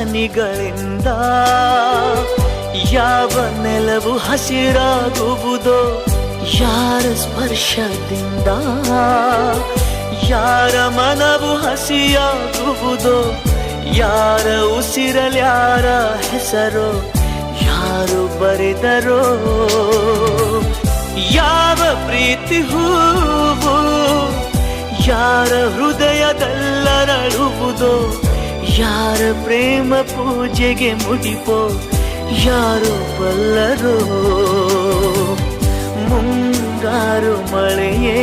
ಹನಿಗಳಿಂದ ಯಾವ ನೆಲವು ಹಸಿರಾಗುವುದೋ, ಯಾರ ಸ್ಪರ್ಶದಿಂದ ಯಾರ ಮನವು ಹಸಿಯಾಗುವುದೋ, ಯಾರ ಉಸಿರಲ್ಯಾರ ಹೆಸರೋ ಯಾರು ಬರೆದರೋ, ಯಾವ ಪ್ರೀತಿ ಹೂವು ಯಾರ ಹೃದಯದಲ್ಲರಳುವುದೋ, ಯಾರ ಪ್ರೇಮ ಪೂಜೆಗೆ ಮುಡಿಪೋ ಯಾರು ಬಲ್ಲರೋ. ಮುಂಗಾರು ಮಳೆಯೇ